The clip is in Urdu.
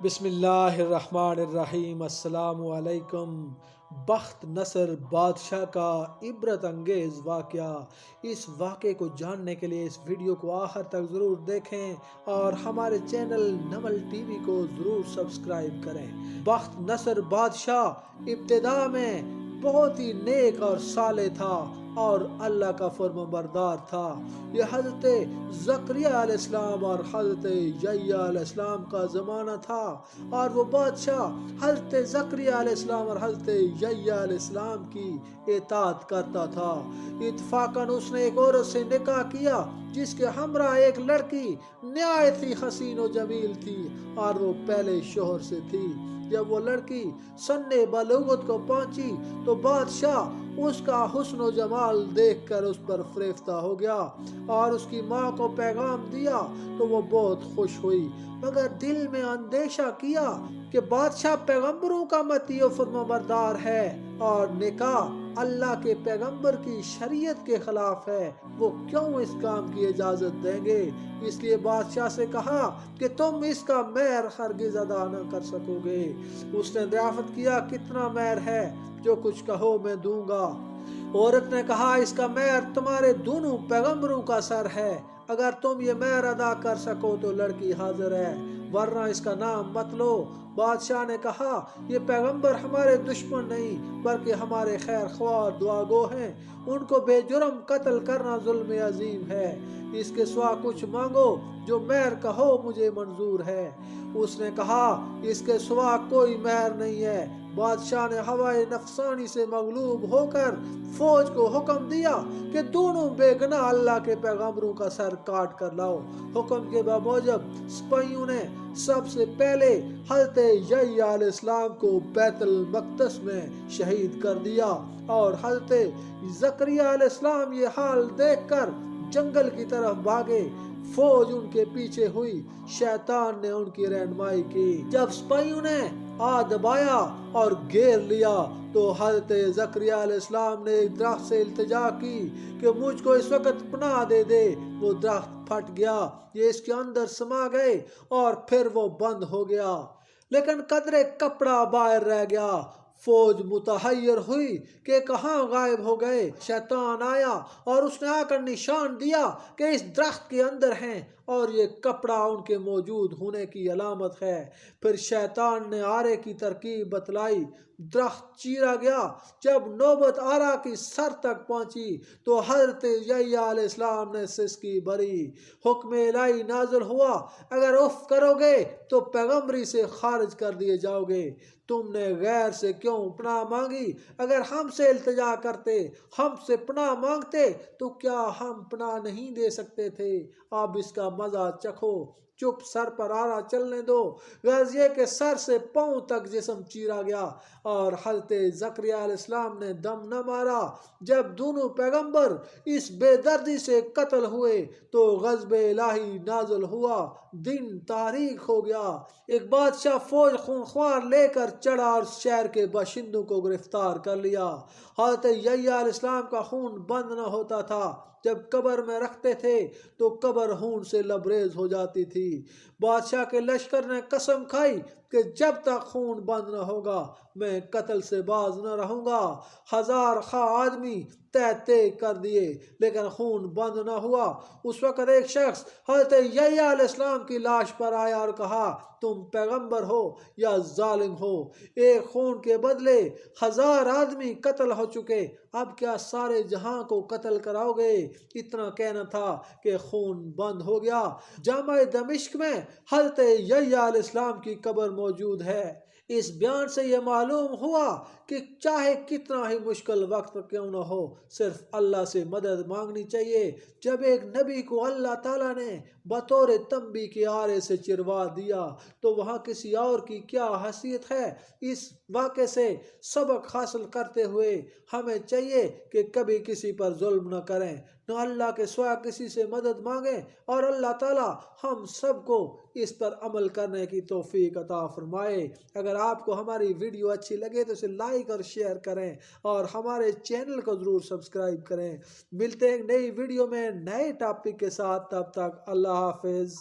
بسم اللہ الرحمن الرحیم۔ السلام علیکم۔ بخت نصر بادشاہ کا عبرت انگیز واقعہ۔ اس واقعے کو جاننے کے لیے اس ویڈیو کو آخر تک ضرور دیکھیں اور ہمارے چینل نمل ٹی وی کو ضرور سبسکرائب کریں۔ بخت نصر بادشاہ ابتدا میں بہت ہی نیک اور صالح تھا اور اللہ کا فرمانبردار تھا۔ یہ حضرت زکریا علیہ السلام اور حضرت یحییٰ علیہ السلام کا زمانہ تھا، اور وہ بادشاہ حضرت زکریا علیہ السلام اور حضرت یحییٰ علیہ السلام کی اطاعت کرتا تھا۔ اتفاقاً اس نے ایک عورت سے نکاح کیا جس کے ہمراہ ایک لڑکی نہایت ہی حسین و جمیل تھی، اور وہ پہلے شوہر سے تھی۔ جب وہ لڑکی سن بلوغت کو پہنچی تو بادشاہ اس کا حسن و جمال دیکھ کر اس پر فریفتہ ہو گیا اور اس کی ماں کو پیغام دیا تو وہ بہت خوش ہوئی، مگر دل میں اندیشہ کیا کہ بادشاہ پیغمبروں کا مطیع و فرمانبردار ہے اور نکاح اللہ کے پیغمبر کی شریعت کے خلاف ہے، وہ کیوں اس کام کی اجازت دیں گے؟ اس لیے بادشاہ سے کہا کہ تم اس کا مہر ہرگز ادا نہ کر سکو گے۔ اس نے دریافت کیا کتنا مہر ہے؟ جو کچھ کہو میں دوں گا۔ عورت نے کہا اس کا مہر تمہارے دونوں پیغمبروں کا سر ہے، اگر تم یہ مہر ادا کر سکو تو لڑکی حاضر ہے، ورنہ اس کا نام مت لو۔ بادشاہ نے کہا یہ پیغمبر ہمارے دشمن نہیں بلکہ ہمارے خیر خواہ اور دعا گو ہیں، ان کو بے جرم قتل کرنا ظلم عظیم ہے، اس کے سوا کچھ مانگو، جو مہر کہو مجھے منظور ہے۔ اس نے کہا اس کے سوا کوئی مہر نہیں ہے۔ بادشاہ نے ہوائے نفسانی سے مغلوب ہو کر فوج کو حکم دیا کہ دونوں بے گناہ اللہ کے پیغمبروں کا سر کاٹ کر لاؤ۔ حکم کے بموجب سپاہیوں نے سب سے پہلے حضرت یحییٰ علیہ السلام کو بیت المقدس میں شہید کر دیا، اور حضرت زکریا علیہ السلام یہ حال دیکھ کر جنگل کی طرف بھاگے۔ فوج ان کے پیچھے ہوئی، شیطان نے ان کی رہنمائی کی۔ جب سپاہیوں نے دبایا اور گھیر لیا تو حضرت زکریا علیہ السلام نے ایک درخت سے التجا کی کہ مجھ کو اس وقت پناہ دے دے۔ وہ درخت پھٹ گیا، یہ اس کے اندر سما گئے اور پھر وہ بند ہو گیا، لیکن قدرے کپڑا باہر رہ گیا۔ فوج متحیر ہوئی کہ کہاں غائب ہو گئے۔ شیطان آیا اور اس نے آ کر نشان دیا کہ اس درخت کے اندر ہیں اور یہ کپڑا ان کے موجود ہونے کی علامت ہے۔ پھر شیطان نے آرے کی ترکیب بتلائی، درخت چیرا گیا۔ جب نوبت آرا کی سر تک پہنچی تو حضرت یحییٰ علیہ السلام نے سسکی بھری۔ حکم الہی نازل ہوا اگر اف کرو گے تو پیغمبری سے خارج کر دیے جاؤ گے۔ تم نے غیر سے کیوں پناہ مانگی؟ اگر ہم سے التجا کرتے، ہم سے پناہ مانگتے تو کیا ہم پناہ نہیں دے سکتے تھے؟ اب اس کا مزہ چکھو، چپ سر پر آرا چلنے دو۔ غرض یہ کہ سر سے پاؤں تک جسم چیرا گیا اور حضرت زکریا علیہ السلام نے دم نہ مارا۔ جب دونوں پیغمبر اس بے دردی سے قتل ہوئے تو غضب الہی نازل ہوا، دن تاریک ہو گیا۔ ایک بادشاہ فوج خونخوار لے کر چڑھا اور شہر کے باشندوں کو گرفتار کر لیا۔ حضرت یحییٰ علیہ السلام کا خون بند نہ ہوتا تھا، جب قبر میں رکھتے تھے تو قبر خون سے لبریز ہو جاتی تھی۔ بادشاہ کے لشکر نے قسم کھائی کہ جب تک خون بند نہ ہوگا میں قتل سے باز نہ رہوں گا۔ 1000 خواہ آدمی تہتے کر دیے لیکن خون بند نہ ہوا۔ اس وقت ایک شخص حضرت یحییٰ علیہ السلام کی لاش پر آیا اور کہا تم پیغمبر ہو یا ظالم ہو؟ ایک خون کے بدلے 1000 آدمی قتل ہو چکے، اب کیا سارے جہاں کو قتل کراؤ گے؟ اتنا کہنا تھا کہ خون بند ہو گیا۔ جامع دمشق میں حضرت یحییٰ علیہ السلام کی قبر موجود ہے۔ اس بیان سے یہ معلوم ہوا کہ چاہے کتنا ہی مشکل وقت کیوں نہ ہو، صرف اللہ سے مدد مانگنی چاہیے۔ جب ایک نبی کو اللہ تعالیٰ نے بطور تنبیہ کے آرے سے چروا دیا تو وہاں کسی اور کی کیا حیثیت ہے؟ اس واقعے سے سبق حاصل کرتے ہوئے ہمیں چاہیے کہ کبھی کسی پر ظلم نہ کریں، نہ اللہ کے سوا کسی سے مدد مانگیں، اور اللہ تعالیٰ ہم سب کو اس پر عمل کرنے کی توفیق عطا فرمائے۔ اگر آپ کو ہماری ویڈیو اچھی لگے تو اسے لائک اور شیئر کریں اور ہمارے چینل کو ضرور سبسکرائب کریں۔ ملتے ہیں نئی ویڈیو میں نئے ٹاپک کے ساتھ، تب تک اللہ حافظ۔